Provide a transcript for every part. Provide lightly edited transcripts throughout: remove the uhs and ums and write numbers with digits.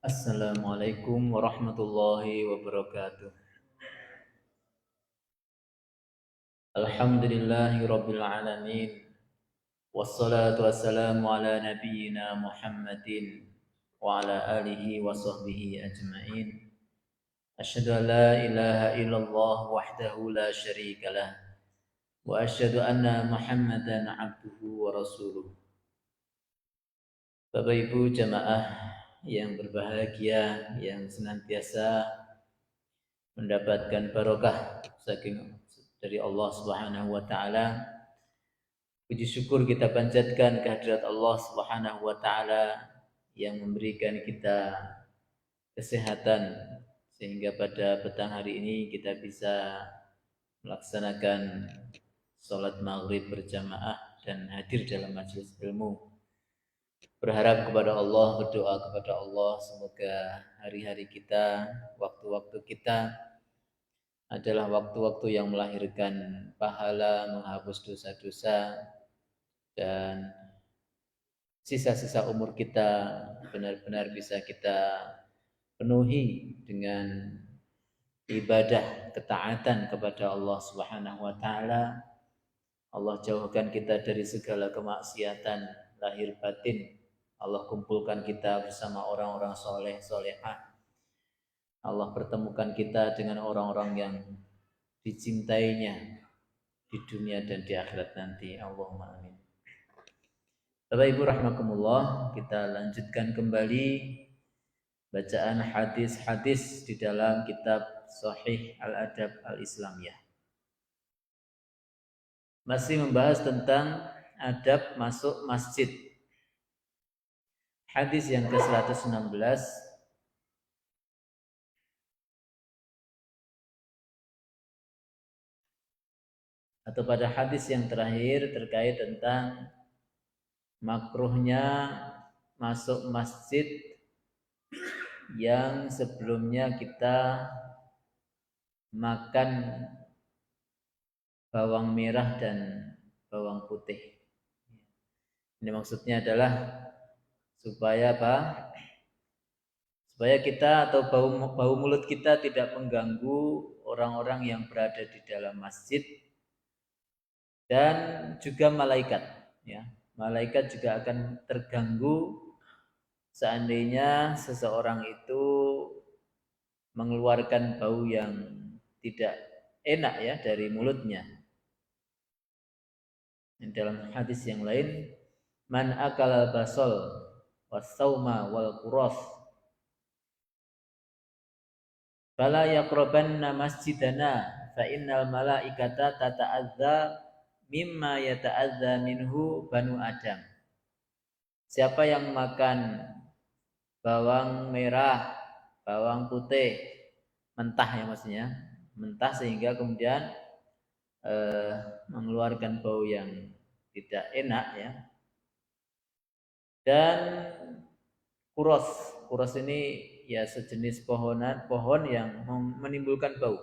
Assalamualaikum warahmatullahi wabarakatuh. Alhamdulillahi rabbil alamin. Wassalatu wassalamu ala nabiyyina Muhammadin wa ala alihi wa sahbihi ajma'in. Asyhadu an la ilaha illallah wahdahu la syarika lah wa asyhadu anna Muhammadan abduhu wa rasuluh. Bapak Ibu jamaah yang berbahagia, yang senantiasa mendapatkan barokah saking dari Allah Subhanahu wa taala. Puji syukur kita panjatkan kehadirat Allah Subhanahu wa taala yang memberikan kita kesehatan sehingga pada petang hari ini kita bisa melaksanakan sholat maghrib berjamaah dan hadir dalam majelis ilmu. Berharap kepada Allah, berdoa kepada Allah semoga hari-hari kita, waktu-waktu kita adalah waktu-waktu yang melahirkan pahala, menghapus dosa-dosa, dan sisa-sisa umur kita benar-benar bisa kita penuhi dengan ibadah ketaatan kepada Allah Subhanahu wa taala. Allah jauhkan kita dari segala kemaksiatan lahir batin. Allah kumpulkan kita bersama orang-orang soleh solehah. Allah pertemukan kita dengan orang-orang yang dicintainya di dunia dan di akhirat nanti. Allahumma amin. Bapak Ibu rahimakumullah, kita lanjutkan kembali bacaan hadis-hadis di dalam kitab Sahih Al-Adab Al-Islamiyah. Masih membahas tentang adab masuk masjid. Hadis yang ke-116 atau pada hadis yang terakhir terkait tentang makruhnya masuk masjid yang sebelumnya kita makan bawang merah dan bawang putih. Ini maksudnya adalah supaya apa? Supaya kita atau bau mulut kita tidak mengganggu orang-orang yang berada di dalam masjid dan juga malaikat. Ya, malaikat juga akan terganggu seandainya seseorang itu mengeluarkan bau yang tidak enak ya dari mulutnya. Dalam hadis yang lain, man akala basol wasauma wal quras fala yaqrabanna masjidana fa innal malaikata tata'adza mimma yata'adza minhu banu adam. Siapa yang makan bawang merah, bawang putih mentah ya maksudnya, mentah sehingga kemudian mengeluarkan bau yang tidak enak ya. Dan kuros ini ya sejenis pohon yang menimbulkan bau.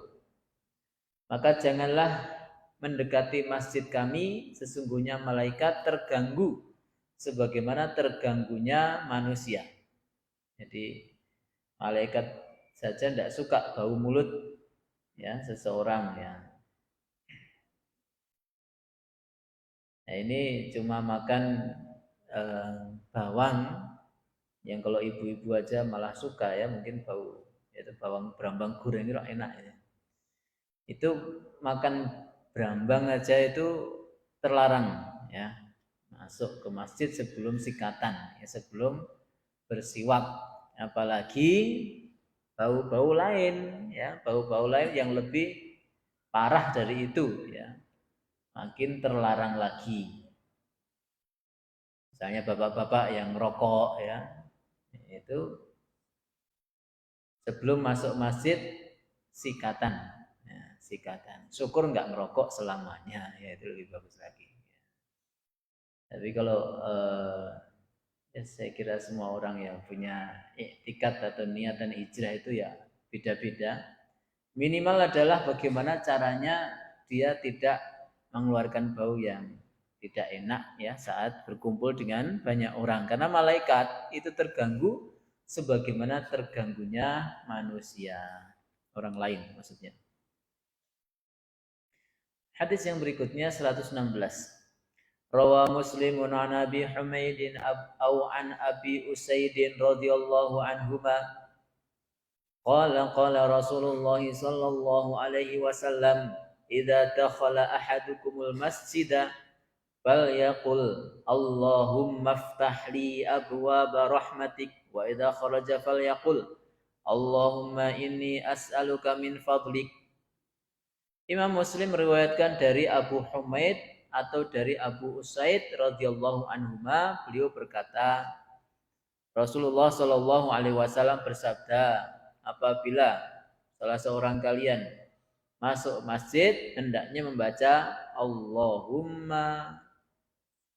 Maka janganlah mendekati masjid kami, sesungguhnya malaikat terganggu sebagaimana terganggunya manusia. Jadi malaikat saja tidak suka bau mulut ya seseorang ya. Nah, ini cuma makan bawang yang kalau ibu-ibu aja malah suka ya, mungkin bau itu bawang berambang goreng itu enak ya. Itu makan berambang aja itu terlarang ya, masuk ke masjid sebelum sikatan ya, sebelum bersiwak, apalagi bau-bau lain ya, bau-bau lain yang lebih parah dari itu ya, makin terlarang lagi. Misalnya bapak-bapak yang rokok ya, itu sebelum masuk masjid sikatan ya, sikatan. Syukur nggak merokok selamanya ya, itu lebih bagus lagi ya. Tapi kalau ya saya kira semua orang yang punya iktikad atau niatan hijrah itu ya beda-beda. Minimal adalah bagaimana caranya dia tidak mengeluarkan bau yang tidak enak ya saat berkumpul dengan banyak orang, karena malaikat itu terganggu sebagaimana terganggunya manusia, orang lain maksudnya. Hadis yang berikutnya 116. Rawa Muslimun an Abi Humaidin au an Abi Usaidin radhiyallahu anhuma qala Rasulullah sallallahu alaihi wasallam idza dakhala ahadukumul masjida falyaqul Allahumma iftah li abwaaba rahmatik wa idza kharaja falyaqul Allahumma inni as'aluka min fadlik. Imam Muslim meriwayatkan dari Abu Humaid atau dari Abu Usaid radhiyallahu anhuma, beliau berkata, Rasulullah Shallallahu alaihi wasallam bersabda, apabila salah seorang kalian masuk masjid hendaknya membaca Allahumma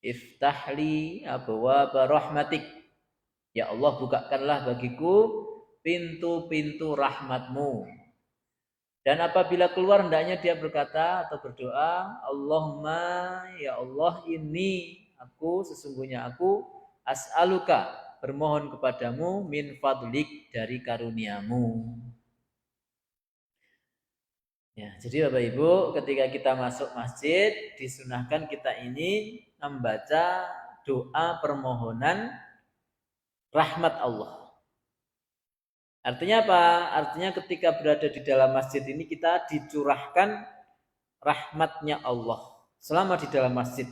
iftahli abwaaba rahmatik. Ya Allah, bukakanlah bagiku pintu-pintu rahmatmu. Dan apabila keluar hendaknya dia berkata atau berdoa, Allahumma ya Allah, ini aku sesungguhnya aku as'aluka, bermohon kepadamu min fadlik, dari karuniamu. Ya, jadi Bapak Ibu, ketika kita masuk masjid disunahkan kita ini membaca doa permohonan rahmat Allah. Artinya apa? Artinya ketika berada di dalam masjid ini kita dicurahkan rahmatnya Allah selama di dalam masjid.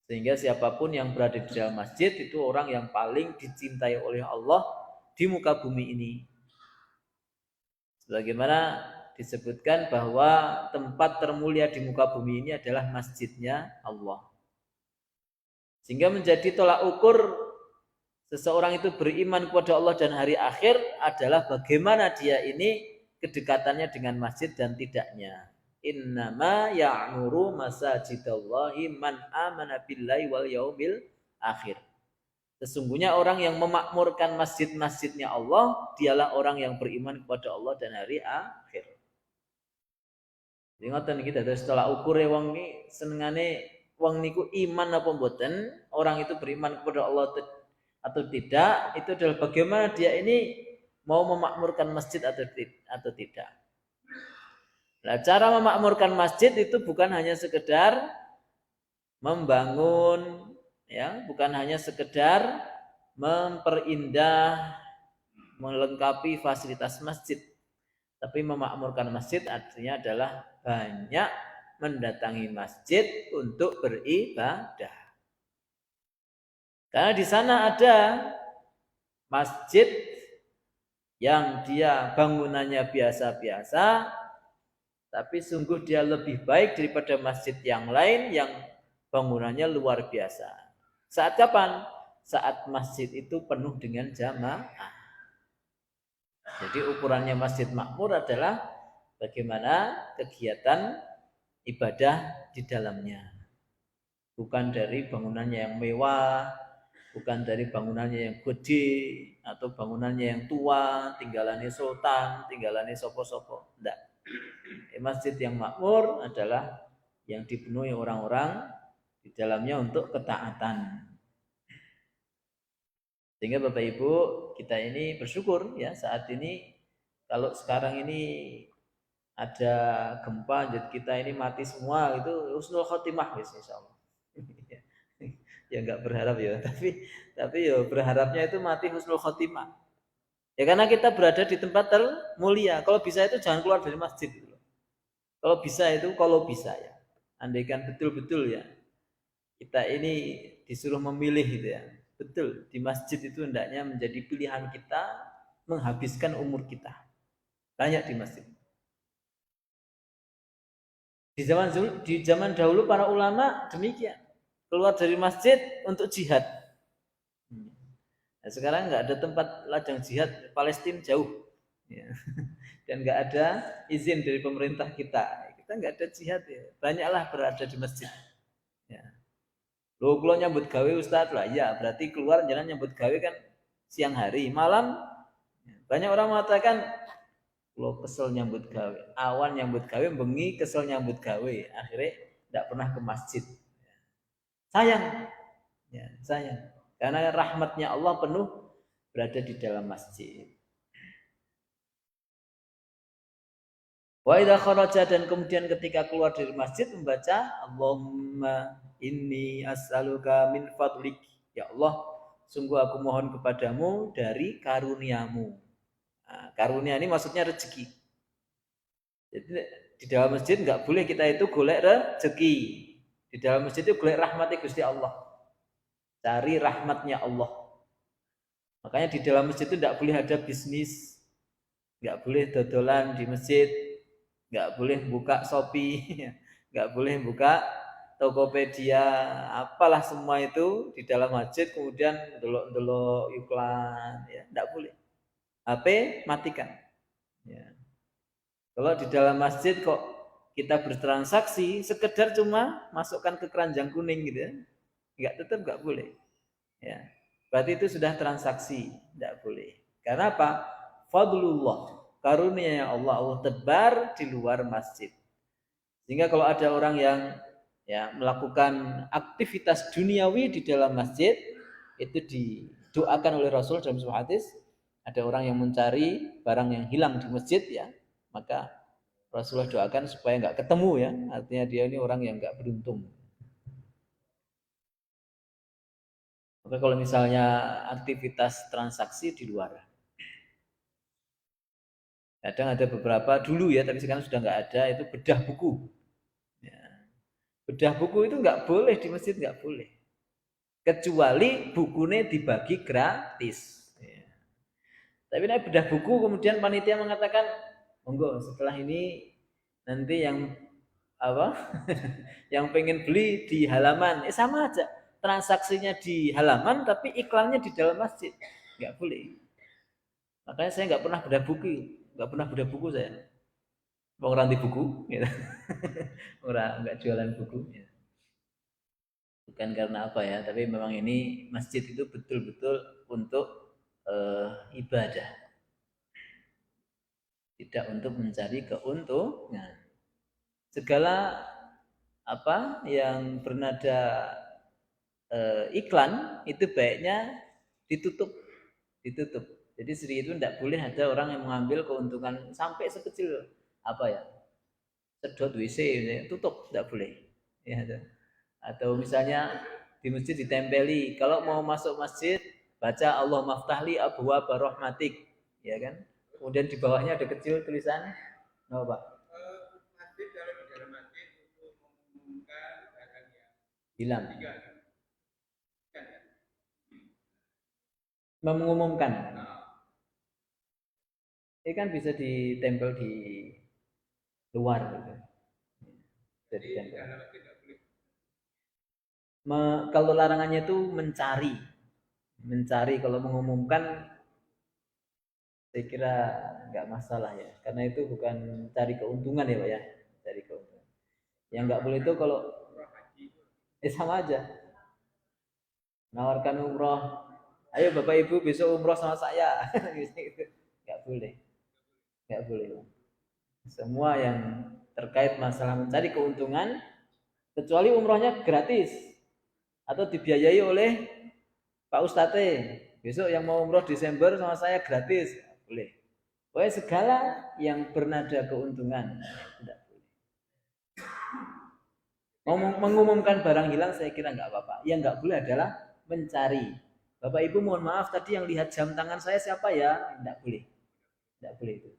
Sehingga siapapun yang berada di dalam masjid itu orang yang paling dicintai oleh Allah di muka bumi ini. Sebagaimana disebutkan bahwa tempat termulia di muka bumi ini adalah masjidnya Allah. Sehingga menjadi tolak ukur seseorang itu beriman kepada Allah dan hari akhir adalah bagaimana dia ini kedekatannya dengan masjid dan tidaknya. Innama ya'muru masajidallahi man amana billahi wal yaumil akhir. Sesungguhnya orang yang memakmurkan masjid-masjidnya Allah, dialah orang yang beriman kepada Allah dan hari akhir. Jadi ngoten iki dados tolak ukure wong iki senengane wong niku iman apa mboten, orang itu beriman kepada Allah atau tidak, itu adalah bagaimana dia ini mau memakmurkan masjid atau tidak. Nah, cara memakmurkan masjid itu bukan hanya sekedar membangun, ya, bukan hanya sekedar memperindah, melengkapi fasilitas masjid, tapi memakmurkan masjid artinya adalah banyak mendatangi masjid untuk beribadah. Karena di sana ada masjid yang dia bangunannya biasa-biasa, tapi sungguh dia lebih baik daripada masjid yang lain yang bangunannya luar biasa. Saat kapan? Saat masjid itu penuh dengan jamaah. Jadi ukurannya masjid makmur adalah bagaimana kegiatan ibadah di dalamnya. Bukan dari bangunannya yang mewah, bukan dari bangunannya yang gede atau bangunannya yang tua, tinggalannya sultan, tinggalannya sopo-sopo. Tidak. Masjid yang makmur adalah yang dipenuhi orang-orang di dalamnya untuk ketaatan. Sehingga Bapak Ibu, kita ini bersyukur ya saat ini, kalau sekarang ini ada gempa jadi kita ini mati semua, itu husnul khotimah insyaallah. Ya enggak berharap ya, tapi ya berharapnya itu mati husnul khotimah. Ya karena kita berada di tempat termulia. Kalau bisa itu jangan keluar dari masjid. Kalau bisa ya. Andaikan betul-betul ya kita ini disuruh memilih gitu ya. Betul, di masjid itu hendaknya menjadi pilihan kita menghabiskan umur kita. Banyak di masjid. Di zaman dahulu para ulama demikian. Keluar dari masjid untuk jihad. Nah, sekarang nggak ada tempat ladang jihad, Palestina jauh, ya. Dan nggak ada izin dari pemerintah kita. Kita nggak ada jihad ya. Banyaklah berada di masjid. Ya. Loh, kalau nyambut gawe Ustadz lah, ya berarti keluar jangan nyambut gawe kan siang hari, malam. Banyak orang mengatakan, lo kesel nyambut gawe, awan nyambut gawe, bengi kesel nyambut gawe, akhirnya tidak pernah ke masjid. Sayang, ya sayang. Karena rahmatnya Allah penuh berada di dalam masjid. Wa idza kharaja, dan kemudian ketika keluar dari masjid membaca Allahumma inni as'aluka min fadlik. Ya Allah, sungguh aku mohon kepadamu dari karuniamu. Nah, karunia ini maksudnya rezeki. Jadi di dalam masjid nggak boleh kita itu golek rezeki. Di dalam masjid itu golek rahmat Gusti Allah. Cari rahmatnya Allah. Makanya di dalam masjid itu nggak boleh ada bisnis, nggak boleh dodolan di masjid, nggak boleh buka Shopee, nggak boleh buka Tokopedia, apalah semua itu di dalam masjid kemudian delok-delok iklan, ya nggak boleh. HP matikan. Ya. Kalau di dalam masjid kok kita bertransaksi sekedar cuma masukkan ke keranjang kuning gitu ya, tetap nggak boleh. Ya, berarti itu sudah transaksi, tidak boleh. Karena apa? Fadlullah, karunia Allah, Allah tebar di luar masjid. Sehingga kalau ada orang yang ya melakukan aktivitas duniawi di dalam masjid, itu didoakan oleh Rasul dalam sebuah hadis, ada orang yang mencari barang yang hilang di masjid ya, maka Rasulullah doakan supaya nggak ketemu ya, artinya dia ini orang yang nggak beruntung. Maka kalau misalnya aktivitas transaksi di luar, kadang ada beberapa dulu ya, tapi sekarang sudah nggak ada, itu bedah buku. Ya. Bedah buku itu nggak boleh di masjid, nggak boleh, kecuali bukunya dibagi gratis. Ya. Tapi naik bedah buku, kemudian panitia mengatakan, monggo setelah ini nanti yang apa, yang pengen beli di halaman, sama aja. Transaksinya di halaman, tapi iklannya di dalam masjid, nggak boleh. Makanya saya nggak pernah bedah buku, nggak pernah bedah buku saya. Mau ranti buku, gitu. Orang nggak jualan buku. Gitu. Bukan karena apa ya, tapi memang ini masjid itu betul-betul untuk ibadah, tidak untuk mencari keuntungan. Segala apa yang bernada iklan itu baiknya ditutup, ditutup. Jadi Sri itu tidak boleh ada orang yang mengambil keuntungan sampai sekecil apa ya, sedot WC, tutup, tidak boleh. Ya, atau misalnya di masjid ditempeli, kalau mau masuk masjid baca Allah maftahli abwa barahmatik, ya kan? Kemudian di bawahnya ada kecil tulisan, no Pak? Masjid, kalau di dalam masjid untuk mengumumkan barang yang hilang. Mengumumkan. Ini kan bisa ditempel di luar gitu. Jadi kalau larangannya itu mencari, kalau mengumumkan saya kira nggak masalah ya, karena itu bukan cari keuntungan ya Pak ya, cari keuntungan. Yang nggak boleh itu kalau sama aja, nawarkan umroh, ayo Bapak Ibu besok umroh sama saya, nggak boleh, nggak boleh. Semua yang terkait masalah mencari keuntungan, kecuali umrohnya gratis atau dibiayai oleh Pak Ustadz, besok yang mau umroh Desember sama saya gratis, boleh. Pokoknya segala yang bernada keuntungan tidak boleh. Mengumumkan barang hilang saya kira nggak apa-apa. Yang nggak boleh adalah mencari. Bapak Ibu mohon maaf tadi yang lihat jam tangan saya siapa ya? Nggak boleh, nggak boleh itu.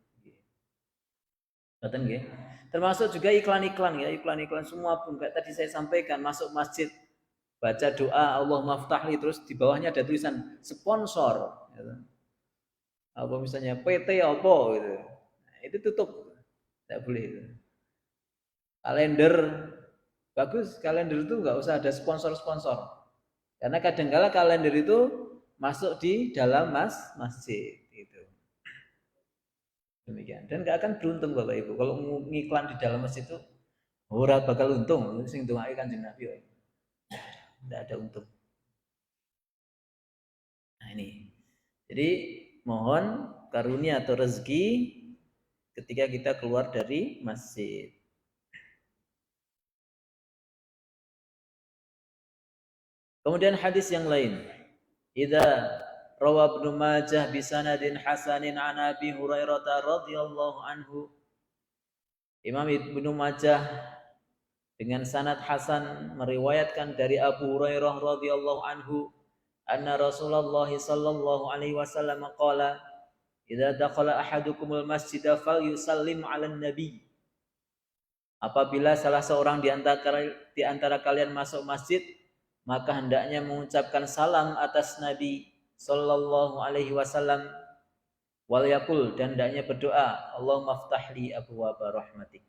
Betul nggih? Termasuk juga iklan-iklan ya, iklan-iklan semua pun kayak tadi saya sampaikan, masuk masjid baca doa Allah maftahli, terus di bawahnya ada tulisan sponsor gitu. Apa misalnya PT apa gitu. Nah, itu tutup. Tidak boleh itu. Kalender bagus, kalender itu nggak usah ada sponsor-sponsor. Karena kadang-kala kalender itu masuk di dalam masjid itu. Demikian. Dan nggak akan beruntung Bapak Ibu kalau ngiklan di dalam masjid itu ora bakal untung, sing dongake Kanjeng Nabi. Tidak ada untung. Nah ini. Jadi mohon karunia atau rezeki ketika kita keluar dari masjid. Kemudian hadis yang lain. Idza Rawa Ibnu Majah bi sanadin hasanin an Abi Hurairah radhiyallahu anhu. Imam Ibnu Majah dengan sanad hasan meriwayatkan dari Abu Hurairah radhiyallahu anhu anna Rasulullah sallallahu alaihi wasallam qala idza dakhala ahadukumul masjida falyusallim 'alan nabi. Apabila salah seorang di antara kalian masuk masjid, maka hendaknya mengucapkan salam atas Nabi sallallahu alaihi wasallam wal yaqul dan hendaknya berdoa, Allahumma ftahli abwaaba rahmatik.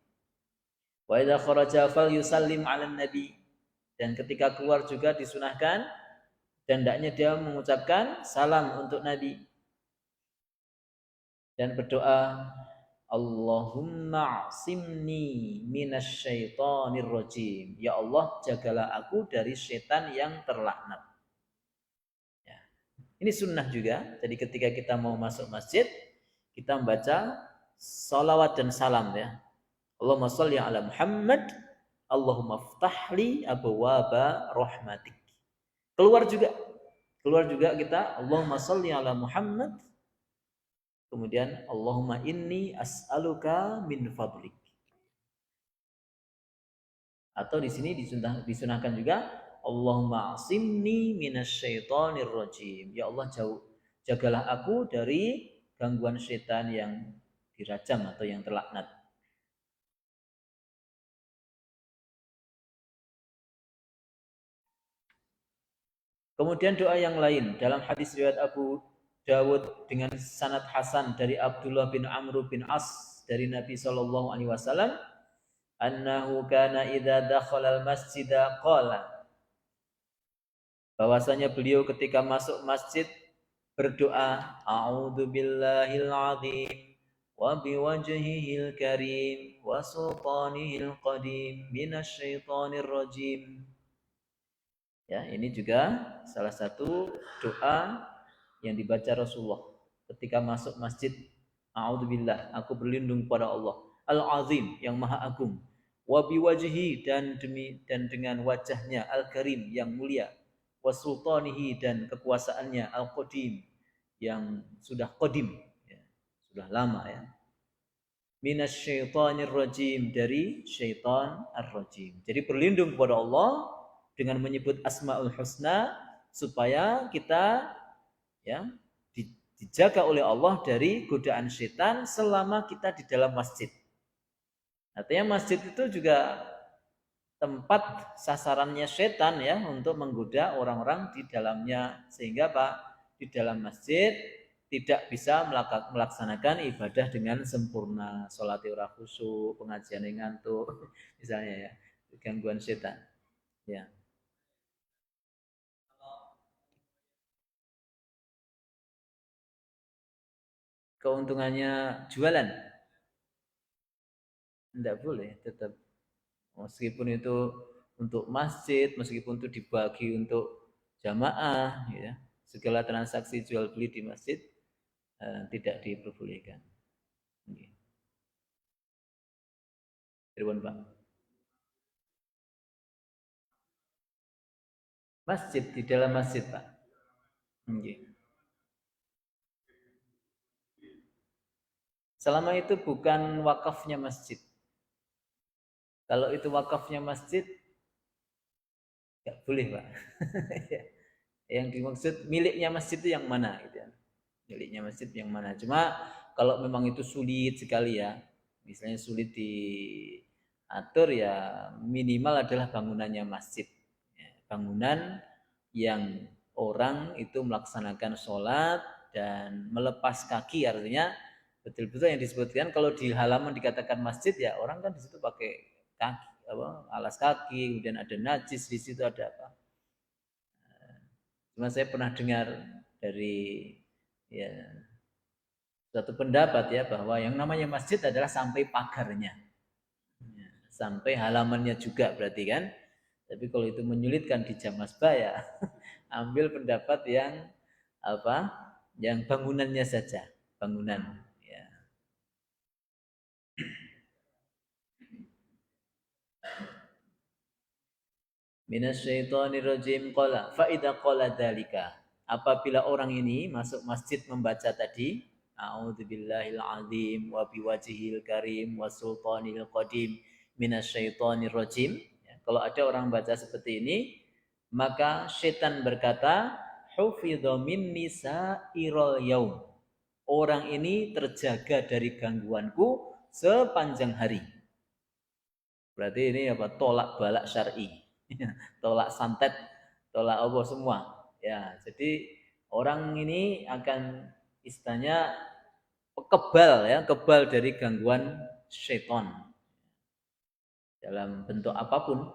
Wa idza kharaja falyusallim 'alan nabi. Dan ketika keluar juga disunahkan dan hendaknya dia mengucapkan salam untuk Nabi dan berdoa, Allahumma asimni minasyaitonir rajim. Ya Allah, jagalah aku dari setan yang terlaknat. Ya. Ini sunnah juga. Jadi ketika kita mau masuk masjid, kita membaca salawat dan salam ya. Allahumma sholli ala Muhammad, Allahumma ftahli abwaaba rahmatik. Keluar juga kita Allahumma sholli ala Muhammad. Kemudian Allahumma inni as'aluka min fadlik. Atau di sini disunahkan juga Allahumma asimni minasyaitonir rajim. Ya Allah, jagalah aku dari gangguan setan yang dirajam atau yang terlaknat. Kemudian doa yang lain dalam hadis riwayat Abu Dawud dengan sanad hasan dari Abdullah bin Amr bin As dari Nabi sallallahu alaihi wasallam annahu kana idza dakhala al-masjida qala, bahwasanya beliau ketika masuk masjid berdoa, a'udzu billahil azim wa biwajhihil karim wa sultanihil qadim minasyaitonir rajim. Ya, ini juga salah satu doa yang dibaca Rasulullah ketika masuk masjid. A'udzubillah, aku berlindung kepada Allah Al-Azim yang maha agung, wa biwajhi dan dengan wajahnya Al-Karim yang mulia, wa sultanihi dan kekuasaannya Al-Qadim yang sudah qadim ya, sudah lama ya. Minasyaitonir rajim, dari syaitan ar-rajim. Jadi berlindung kepada Allah dengan menyebut Asmaul Husna supaya kita ya dijaga oleh Allah dari godaan setan selama kita di dalam masjid. Artinya masjid itu juga tempat sasarannya setan ya untuk menggoda orang-orang di dalamnya, sehingga Pak di dalam masjid tidak bisa melaksanakan ibadah dengan sempurna, sholat ora khusyuk, pengajian yang ngantuk misalnya ya, gangguan setan ya. Keuntungannya jualan tidak boleh, tetap meskipun itu untuk masjid, meskipun itu dibagi untuk jamaah ya, segala transaksi jual beli di masjid tidak diperbolehkan. Irwan Pak. Masjid, di dalam masjid Pak. Selama itu bukan wakafnya masjid. Kalau itu wakafnya masjid, nggak boleh Pak. Yang dimaksud miliknya masjid itu yang mana gitu ya. Miliknya masjid yang mana. Cuma kalau memang itu sulit sekali ya, misalnya sulit diatur ya, minimal adalah bangunannya masjid. Ya, bangunan yang orang itu melaksanakan sholat dan melepas kaki, artinya betul-betul yang disebutkan kalau di halaman dikatakan masjid ya orang kan di situ pakai kaki, alas kaki, kemudian ada najis di situ, ada apa. Cuma saya pernah dengar dari ya suatu pendapat ya bahwa yang namanya masjid adalah sampai pagarnya, ya, sampai halamannya juga berarti kan. Tapi kalau itu menyulitkan di Jamasba ya ambil pendapat yang apa? Yang bangunannya saja, bangunan. Minasyaitonir rajim qala fa idza qala dzalika, apabila orang ini masuk masjid membaca tadi a'udzubillahil azim wa biwajhil karim wa sultanil qadim minasyaitonir rajim. Ya, kalau ada orang baca seperti ini, maka setan berkata, hufidha minni sa'irul yaum. Orang ini terjaga dari gangguanku sepanjang hari. Berarti ini apa? Tolak balak syar'i. Tolak santet, tolak apa semua. Ya, jadi orang ini akan istilahnya kebal ya, kebal dari gangguan syaitan dalam bentuk apapun.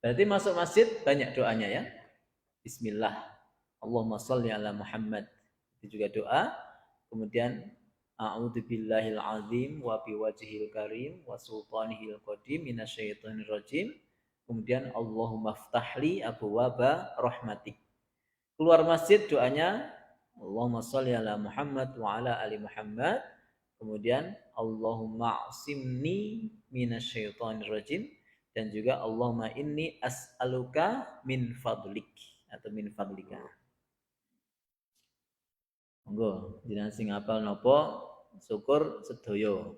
Berarti masuk masjid banyak doanya ya. Bismillah. Allahumma sholli ala Muhammad. Itu juga doa. Kemudian a'udzubillahil azim wa biwajhil karim wa sultanihil qadim minasyaitonir rajim. Kemudian Allahumma ftahli abwaaba rahmatik. Keluar masjid doanya Allahumma sholli ala Muhammad wa ala ali Muhammad. Kemudian Allahumma asimni minasyaitonir rajim. Dan juga Allahumma inni as'aluka min fadlik atau min fadlika. Monggo jenengan sing hafal napa syukur sedoyo.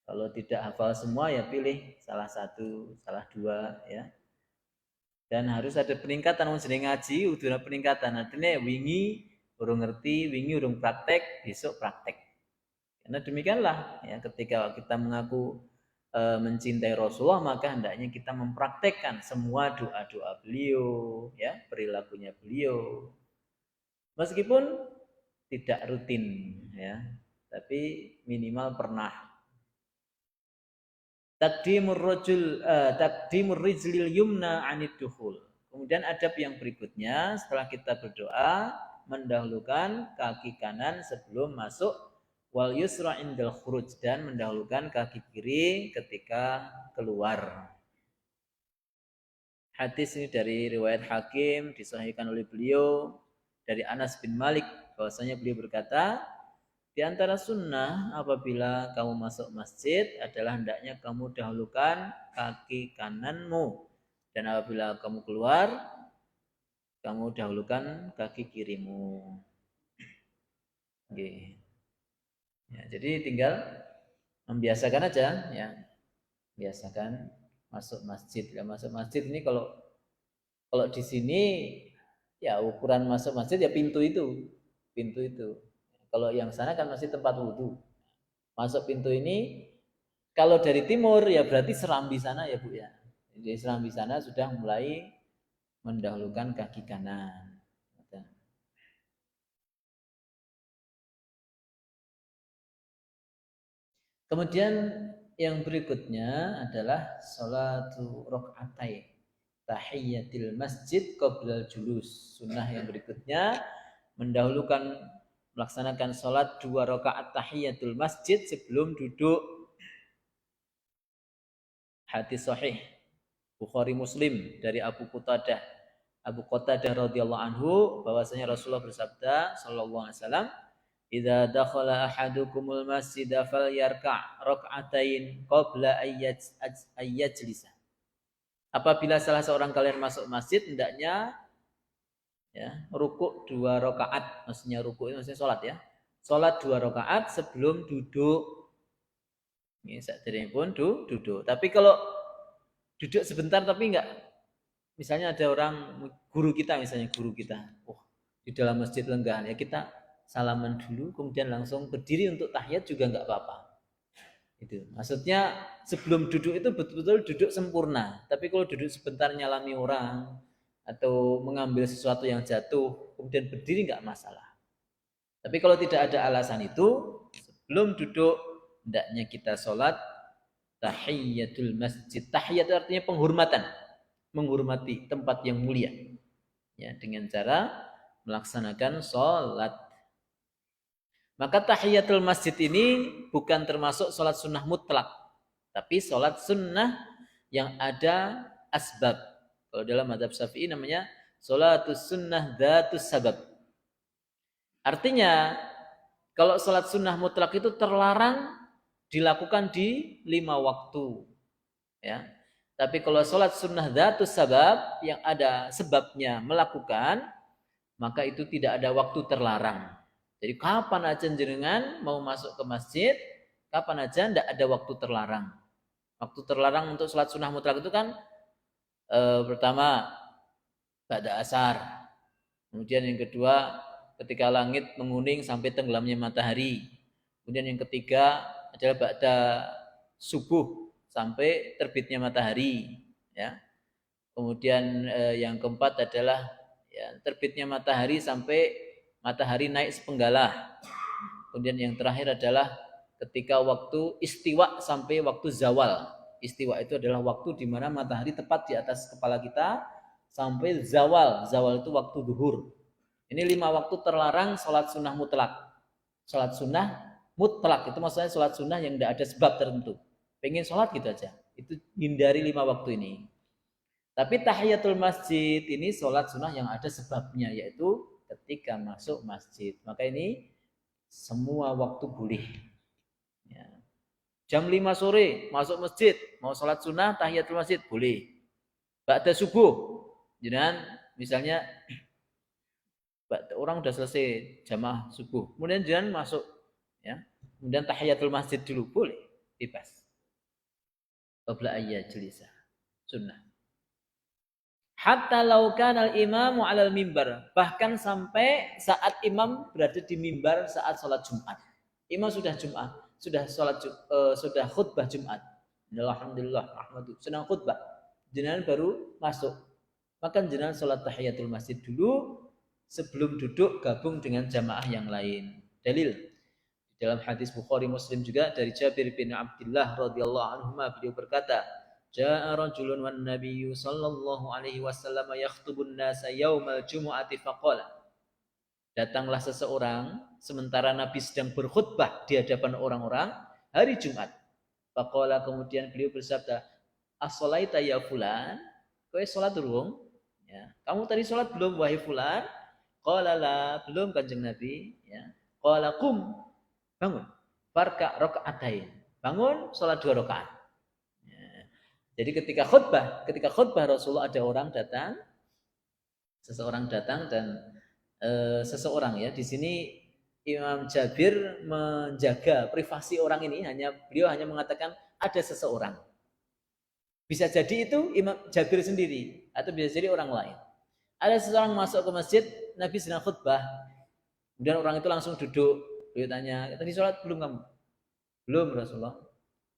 Kalau tidak hafal semua ya pilih salah satu, salah dua ya. Dan harus ada peningkatan wong jeneng ngaji udah ada peningkatan. Artinya wingi urung ngerti, wingi urung praktek, besok praktek. Karena demikianlah ya ketika kita mengaku mencintai Rasulullah maka hendaknya kita mempraktekkan semua doa-doa beliau ya, perilakunya beliau. Meskipun tidak rutin ya, tapi minimal pernah. Taqdimur rijlil yumna 'anid dukhul. Kemudian adab yang berikutnya setelah kita berdoa mendahulukan kaki kanan sebelum masuk, wal yusra indal khuruj, dan mendahulukan kaki kiri ketika keluar. Hadis ini dari riwayat Hakim disahihkan oleh beliau dari Anas bin Malik bahwasanya beliau berkata, di antara sunnah apabila kamu masuk masjid adalah hendaknya kamu dahulukan kaki kananmu, dan apabila kamu keluar kamu dahulukan kaki kirimu. Okay. Ya, jadi tinggal membiasakan aja ya, biasakan masuk masjid. Ya, masuk masjid ini kalau di sini ya ukuran masuk masjid ya pintu itu. Kalau yang sana kan masih tempat wudhu. Masuk pintu ini kalau dari timur ya berarti Serambi sana ya Bu ya. Jadi Serambi sana sudah mulai mendahulukan kaki kanan. Kemudian yang berikutnya adalah sholatu rakaatain tahiyyatil masjid qoblal julus. Sunnah yang berikutnya mendahulukan melaksanakan sholat 2 rakaat tahiyyatul masjid sebelum duduk. Hadis sahih Bukhari Muslim dari Abu Qatadah radhiyallahu anhu bahwasanya Rasulullah bersabda sallallahu alaihi wasallam, idza dakhala ahadukumul masjida falyarka' rak'atain qabla ayyajlisa. Apabila salah seorang kalian masuk masjid hendaknya ya rukuk 2 rakaat, maksudnya rukuk itu maksudnya salat ya. Salat 2 rakaat sebelum duduk. Ini sakderenge pun duduk. Tapi kalau duduk sebentar tapi enggak, misalnya ada orang guru kita di dalam masjid lenggan ya, kita salaman dulu kemudian langsung berdiri untuk tahiyat juga enggak apa-apa. Itu maksudnya sebelum duduk itu betul-betul duduk sempurna. Tapi kalau duduk sebentar nyalami orang atau mengambil sesuatu yang jatuh kemudian berdiri enggak masalah. Tapi kalau tidak ada alasan itu, sebelum duduk hendaknya kita sholat tahiyyatul masjid. Tahiyyat artinya penghormatan, menghormati tempat yang mulia ya, dengan cara melaksanakan sholat. Maka tahiyyatul masjid ini bukan termasuk sholat sunnah mutlak, tapi sholat sunnah yang ada asbab. Kalau dalam mazhab Syafi'i namanya sholatus sunnah dzatus sabab. Artinya kalau sholat sunnah mutlak itu terlarang dilakukan di 5 waktu ya. Tapi kalau sholat sunnah dzatus sabab yang ada sebabnya melakukan, maka itu tidak ada waktu terlarang. Jadi kapan aja jenengan mau masuk ke masjid, kapan aja tidak ada waktu terlarang. Waktu terlarang untuk sholat sunnah mutlak itu kan pertama ba'da asar. Kemudian yang kedua ketika langit menguning sampai tenggelamnya matahari. Kemudian yang ketiga adalah ba'da subuh sampai terbitnya matahari, ya. Kemudian yang keempat adalah ya, terbitnya matahari sampai matahari naik sepenggalah. Kemudian yang terakhir adalah ketika waktu istiwa sampai waktu zawal. Istiwa itu adalah waktu di mana matahari tepat di atas kepala kita sampai zawal. Zawal itu waktu zuhur. Ini 5 waktu terlarang sholat sunnah mutlak. Sholat sunnah mutlak itu maksudnya sholat sunnah yang tidak ada sebab tertentu. Pengen sholat gitu aja. Itu hindari 5 waktu ini. Tapi tahiyatul masjid ini sholat sunnah yang ada sebabnya, yaitu ketika masuk masjid. Maka ini semua waktu boleh. Ya. Jam 5 sore masuk masjid, mau sholat sunnah tahiyatul masjid boleh. Ba'da subuh, jangan misalnya orang udah selesai jamaah subuh, kemudian jangan masuk, ya. Kemudian tahiyatul masjid dulu boleh, bebas. Qabla ayya jelisa sunnah. Hatta laukan al-imamu alal mimbar. Bahkan sampai saat imam berada di mimbar saat sholat Jumat. Imam sudah Jumat, sudah sudah khutbah Jumat. Alhamdulillah, rahmatu. Sedang khutbah. Jenengan baru masuk. Maka jenengan sholat tahiyatul masjid dulu sebelum duduk gabung dengan jamaah yang lain. Dalil dalam hadis Bukhari Muslim juga dari Jabir bin Abdullah radhiyallahu anhu beliau berkata, Ja'a rajulun wan nabiyyu sallallahu alaihi wasallam yakhtubun nasa yaumal jumu'ati faqala. Datanglah seseorang sementara Nabi sedang berkhutbah di hadapan orang-orang hari Jumat. Faqala, kemudian beliau bersabda, "As-shalaita ya fulan?" Kowe salat durung? Ya. Kamu tadi salat belum wahai fulan? Qala la, belum Kanjeng Nabi, ya. Qala qum, bangun. Farka raka'atain. Bangun salat 2 rakaat. Jadi ketika khutbah Rasulullah ada orang datang, seseorang datang dan seseorang, ya, di sini Imam Jabir menjaga privasi orang ini, beliau hanya mengatakan ada seseorang. Bisa jadi itu Imam Jabir sendiri atau bisa jadi orang lain. Ada seseorang masuk ke masjid, Nabi sedang khutbah. Kemudian orang itu langsung duduk. Beliau tanya, "Tadi sholat belum kamu?" "Belum Rasulullah."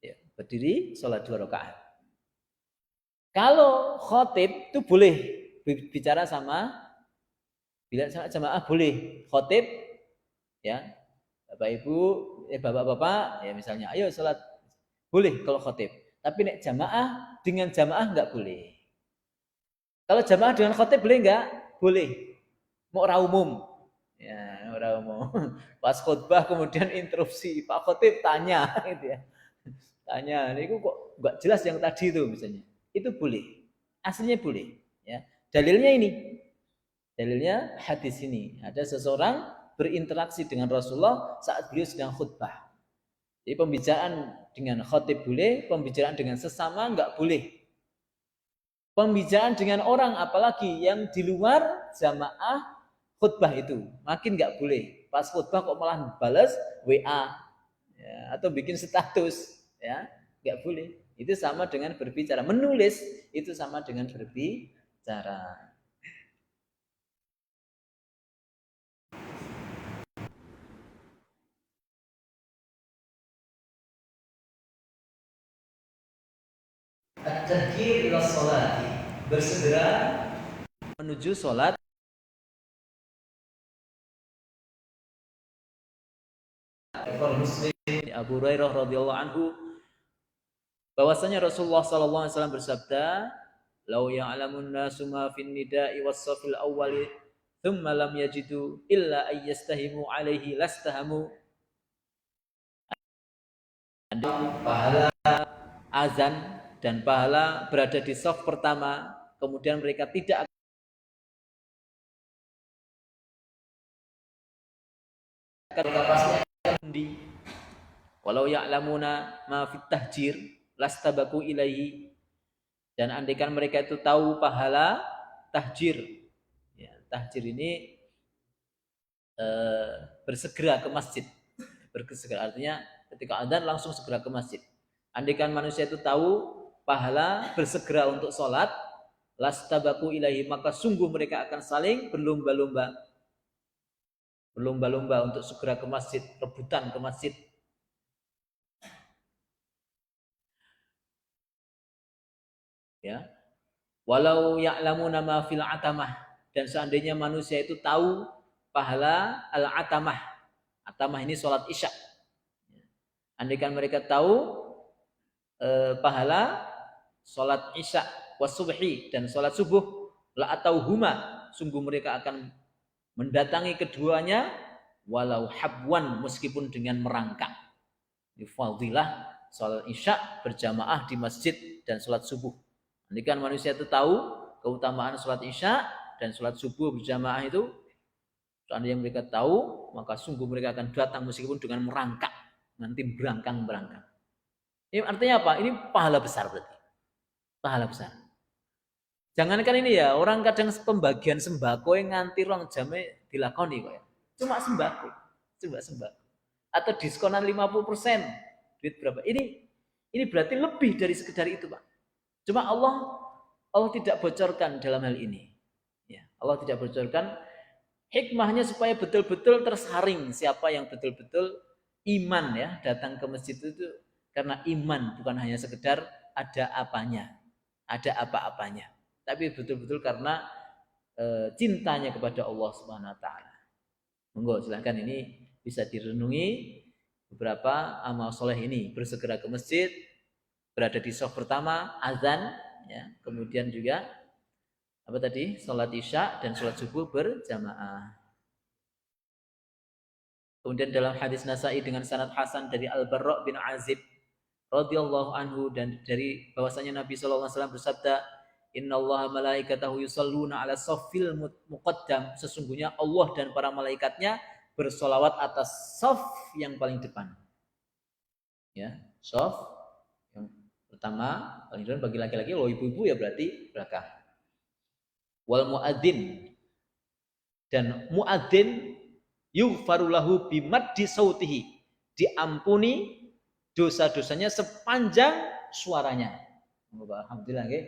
Ya, berdiri sholat 2 rakaat. Kalau khotib itu boleh bicara sama jamaah, boleh khotib, ya, bapak ibu, bapak-bapak, ya misalnya, ayo sholat, boleh kalau khotib. Tapi nek jamaah dengan jamaah nggak boleh. Kalau jamaah dengan khotib boleh nggak? Boleh. Mau ora umum, ya ora umum. Pas khutbah kemudian interupsi Pak Khotib tanya, gitu ya. Tanya, ini kok nggak jelas yang tadi itu misalnya. Itu boleh, aslinya boleh, ya. Dalilnya ini, dalilnya hadis ini, ada seseorang berinteraksi dengan Rasulullah saat beliau sedang khutbah. Jadi pembicaraan dengan khotib boleh, pembicaraan dengan sesama enggak boleh. Pembicaraan dengan orang apalagi yang di luar jamaah khutbah itu makin enggak boleh. Pas khutbah kok malah balas WA, ya, atau bikin status, ya, enggak boleh. Itu sama dengan berbicara. Menulis itu sama dengan berbicara. At-tadkir ila sholati, bersegera menuju sholat. Muslim Abu Hurairah radhiyallahu anhu bahwasanya Rasulullah sallallahu alaihi wasallam bersabda, "Lau ya'lamun nasu ma fin nida'i was-safil awwali thumma lam yajidu illa ayyastahimu alaihi lastahamu." Pahala azan dan pahala berada di saf pertama, kemudian mereka tidak akan pasti undi. Walau ya'lamuna ma fit tahjir lastabaku ilaihi. Dan andaikan mereka itu tahu pahala tahjir, ya, tahjir ini bersegera ke masjid, bersegera artinya ketika adzan langsung segera ke masjid. Andaikan manusia itu tahu pahala bersegera untuk sholat, lastabaku ilahi, maka sungguh mereka akan saling berlomba-lomba untuk segera ke masjid, rebutan ke masjid. Ya, walau ya'lamuna ma fil atamah, dan seandainya manusia itu tahu pahala al-atamah. Atamah ini sholat isya. Andaikan mereka tahu pahala sholat isya wasubhi dan sholat subuh, la atau huma, sungguh mereka akan mendatangi keduanya walau habwan, meskipun dengan merangkak. Ini fadilah sholat isya berjamaah di masjid dan sholat subuh. Andaikan manusia itu tahu keutamaan sholat isya dan sholat subuh berjamaah itu, seandainya mereka tahu, maka sungguh mereka akan datang meskipun dengan merangkak, nanti berangkang. Ini artinya apa? Ini pahala besar berarti. Pahala besar. Jangankan ini ya, orang kadang pembagian sembako yang nganti rong jamnya dilakoni kok ya. Cuma sembako. Atau diskonan 50%. Duit berapa? Ini berarti lebih dari sekedar itu, Pak. Cuma Allah tidak bocorkan dalam hal ini. Ya, Allah tidak bocorkan. Hikmahnya supaya betul-betul tersaring siapa yang betul-betul iman ya, datang ke masjid itu karena iman, bukan hanya sekedar ada apanya, ada apa-apanya, tapi betul-betul karena cintanya kepada Allah Subhanahu wa taala. Monggo silakan, ini bisa direnungi beberapa amal soleh ini, bersegera ke masjid, berada di shaf pertama, azan ya, kemudian juga apa tadi? Salat isya dan salat subuh berjamaah. Kemudian dalam hadis Nasa'i dengan sanad hasan dari Al-Barra bin Azib radhiyallahu anhu, dan dari bahwasanya Nabi sallallahu alaihi wasallam bersabda, "Innallaha malaikatahu yusalluna 'ala shaffil muqaddam." Sesungguhnya Allah dan para malaikatnya bersolawat atas shaf yang paling depan. Ya, shaf yang pertama paling depan bagi laki-laki, kalau ibu-ibu ya berarti belakang. Wal muadzin, dan muadzin yughfaru lahu bimaddi sautihi, diampuni dosa-dosanya sepanjang suaranya. Alhamdulillah nggih.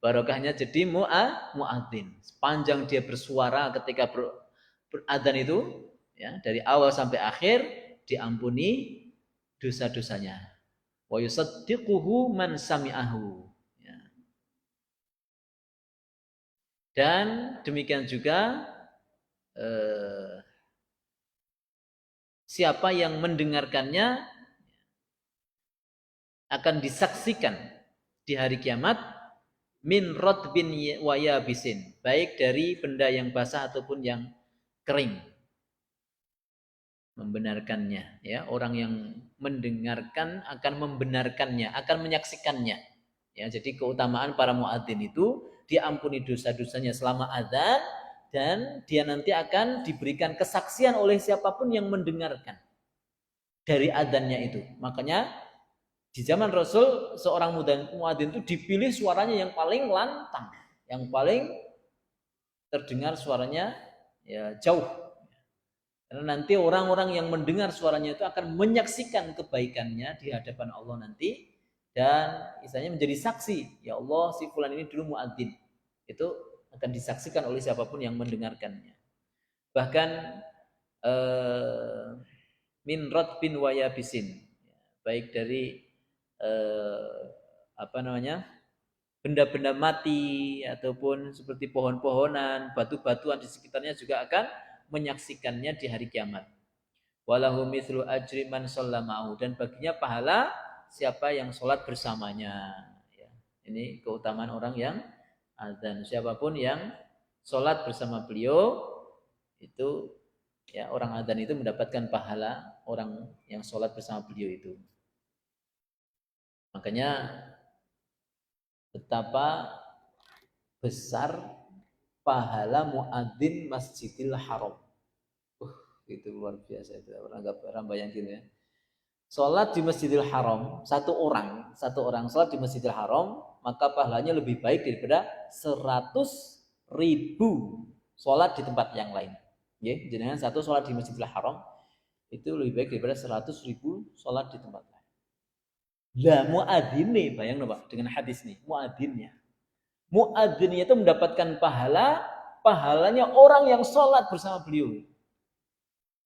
Barokahnya jadi muadzin. Sepanjang dia bersuara ketika beradzan itu ya, dari awal sampai akhir diampuni dosa-dosanya. Wa yusaddiquhu man sami'ahu. Ya. Dan demikian juga siapa yang mendengarkannya akan disaksikan di hari kiamat min rotbin wa yabisin, baik dari benda yang basah ataupun yang kering. Membenarkannya ya, orang yang mendengarkan akan membenarkannya, akan menyaksikannya. Ya, jadi keutamaan para muadzin itu diampuni dosa-dosanya selama adzan, dan dia nanti akan diberikan kesaksian oleh siapapun yang mendengarkan dari adzannya itu. Makanya di zaman Rasul seorang muadzin itu dipilih suaranya yang paling lantang, yang paling terdengar suaranya ya jauh. Karena nanti orang-orang yang mendengar suaranya itu akan menyaksikan kebaikannya di hadapan Allah nanti, dan istilahnya menjadi saksi, ya Allah si fulan ini dulu muadzin. Itu akan disaksikan oleh siapapun yang mendengarkannya. Bahkan min rotbin wa yabisin, baik dari benda-benda mati ataupun seperti pohon-pohonan, batu-batuan di sekitarnya juga akan menyaksikannya di hari kiamat. Walahu mithlu ajri man shallama'u, dan baginya pahala siapa yang sholat bersamanya. Ya, ini keutamaan orang yang azan. Siapapun yang sholat bersama beliau itu ya, orang azan itu mendapatkan pahala orang yang sholat bersama beliau itu. Makanya betapa besar pahala muadzin Masjidil Haram. Itu luar biasa, itu orang bayangin ya. sholat di Masjidil Haram, satu orang sholat di Masjidil Haram, maka pahalanya lebih baik daripada 100.000 sholat di tempat yang lain. Ya, jenengan satu sholat di Masjidil Haram itu lebih baik daripada 100.000 sholat di tempat lain. Lah muadzin nih, bayang Pak dengan hadis nih, muadzinnya itu mendapatkan pahalanya orang yang sholat bersama beliau.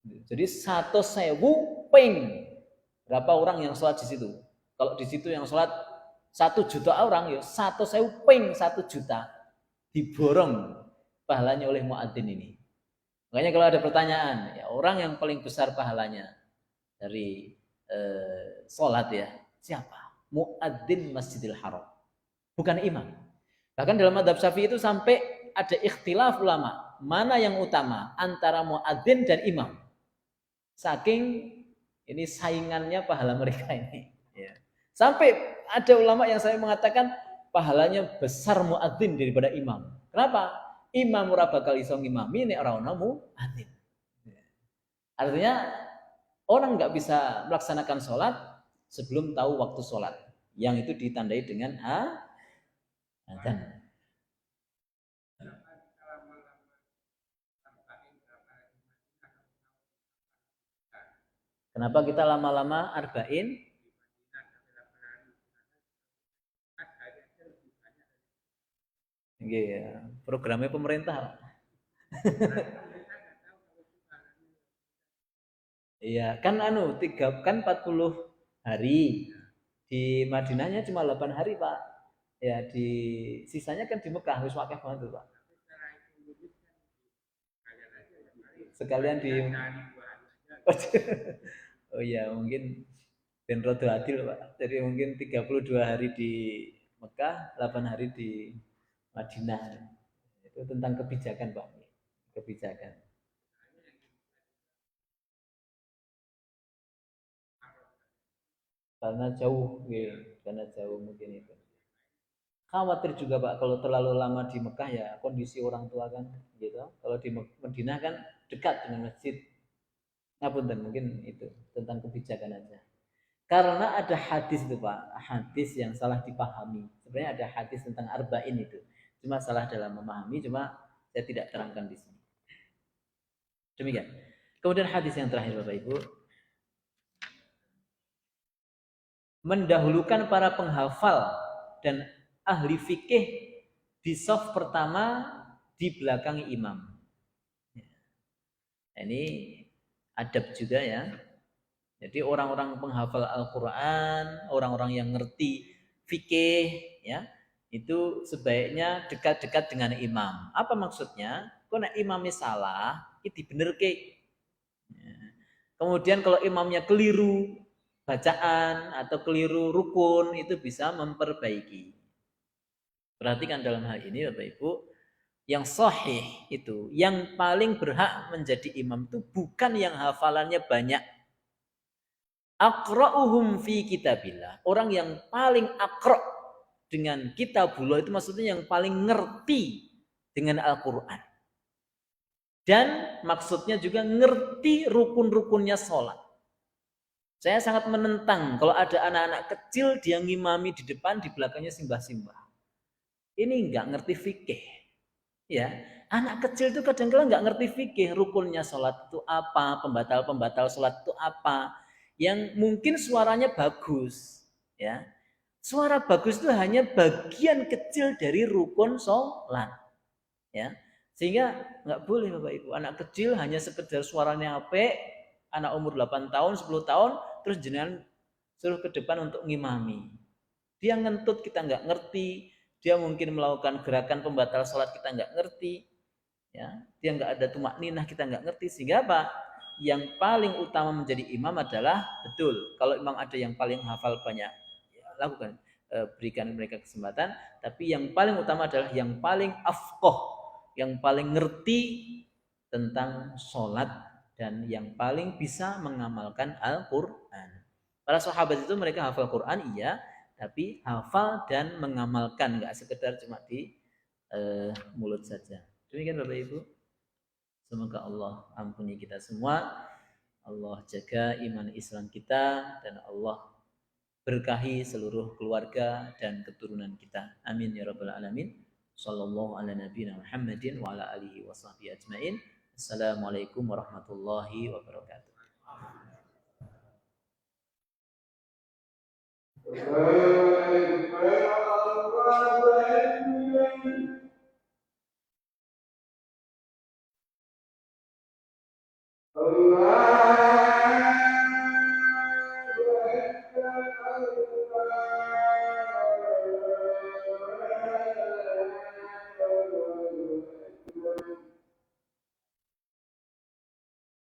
Jadi 100.000 ping. Berapa orang yang sholat di situ? Kalau di situ yang sholat 1 juta orang, ya 100.000 ping 1 juta diborong pahalanya oleh muadzin ini. Makanya kalau ada pertanyaan, ya orang yang paling besar pahalanya dari sholat ya siapa? Muadzin Masjidil Haram, bukan imam. Bahkan dalam madzhab Syafi'i itu sampai ada ikhtilaf ulama mana yang utama antara muadzin dan imam. Saking ini saingannya pahala mereka ini. Ya. Sampai ada ulama yang saya mengatakan pahalanya besar muadzin daripada imam. Kenapa? Imam ora bakal iso ngimami nek ora ono muadzin. Artinya orang nggak bisa melaksanakan sholat sebelum tahu waktu sholat, yang itu ditandai dengan adzan. Kenapa kita lama-lama arba'in? Iya, programnya pemerintah. Iya, kan 40 hari. Di Madinahnya cuma 8 hari, Pak. Ya, di sisanya kan di Mekah wis akeh banget, Pak. Sekalian di oh iya, mungkin ben rada adil, Pak. Jadi mungkin 32 hari di Mekah, 8 hari di Madinah. Itu tentang kebijakan, Pak. Kebijakan. Karena jauh, ya. Karena jauh mungkin itu. Khawatir juga Pak kalau terlalu lama di Mekah ya kondisi orang tua kan gitu. Kalau di Madinah kan dekat dengan masjid. Ngapunten mungkin itu tentang kebijakan aja. Karena ada hadis itu Pak, hadis yang salah dipahami. Sebenarnya ada hadis tentang arba'in itu. Cuma salah dalam memahami, cuma saya tidak terangkan di sini. Demikian. Kemudian hadis yang terakhir Bapak Ibu, mendahulukan para penghafal dan ahli fikih di saf pertama di belakang imam. Ini adab juga ya. Jadi orang-orang penghafal Al-Quran, orang-orang yang ngerti fikih, ya, itu sebaiknya dekat-dekat dengan imam. Apa maksudnya? Kalau imamnya salah, itu bener ke. Kemudian kalau imamnya keliru bacaan atau keliru rukun, itu bisa memperbaiki. Perhatikan dalam hal ini Bapak Ibu, yang sahih itu, yang paling berhak menjadi imam itu bukan yang hafalannya banyak. Aqra'uhum fi kitabillah. Orang yang paling akra' dengan kitabullah itu maksudnya yang paling ngerti dengan Al-Quran. Dan maksudnya juga ngerti rukun-rukunnya sholat. Saya sangat menentang kalau ada anak-anak kecil dia ngimami di depan, di belakangnya simbah-simbah. Ini enggak ngerti fikih. Ya, anak kecil itu kadang-kadang enggak ngerti fikih, rukunnya sholat itu apa, pembatal-pembatal sholat itu apa. Yang mungkin suaranya bagus, ya. Suara bagus itu hanya bagian kecil dari rukun sholat, ya. Sehingga enggak boleh Bapak Ibu, anak kecil hanya sekedar suaranya apik, anak umur 8 tahun, 10 tahun, terus jenengan suruh ke depan untuk ngimami. Dia ngentut kita enggak ngerti, dia mungkin melakukan gerakan pembatal sholat kita nggak ngerti, ya, dia nggak ada tumak ninah kita nggak ngerti, sehingga apa? Yang paling utama menjadi imam adalah betul. Kalau memang ada yang paling hafal banyak, ya, lakukan, berikan mereka kesempatan. Tapi yang paling utama adalah yang paling afqoh, yang paling ngerti tentang sholat dan yang paling bisa mengamalkan Al-Quran. Para sahabat itu mereka hafal Quran, iya, tapi hafal dan mengamalkan, nggak sekedar cuma di mulut saja. Demikian Bapak Ibu. Semoga Allah ampuni kita semua. Allah jaga iman Islam kita, dan Allah berkahi seluruh keluarga dan keturunan kita. Amin ya rabbal alamin. Sallallahu ala nabiyina Muhammadin wa ala alihi wa sahbihi ajmain. Assalamualaikum warahmatullahi wabarakatuh. Allah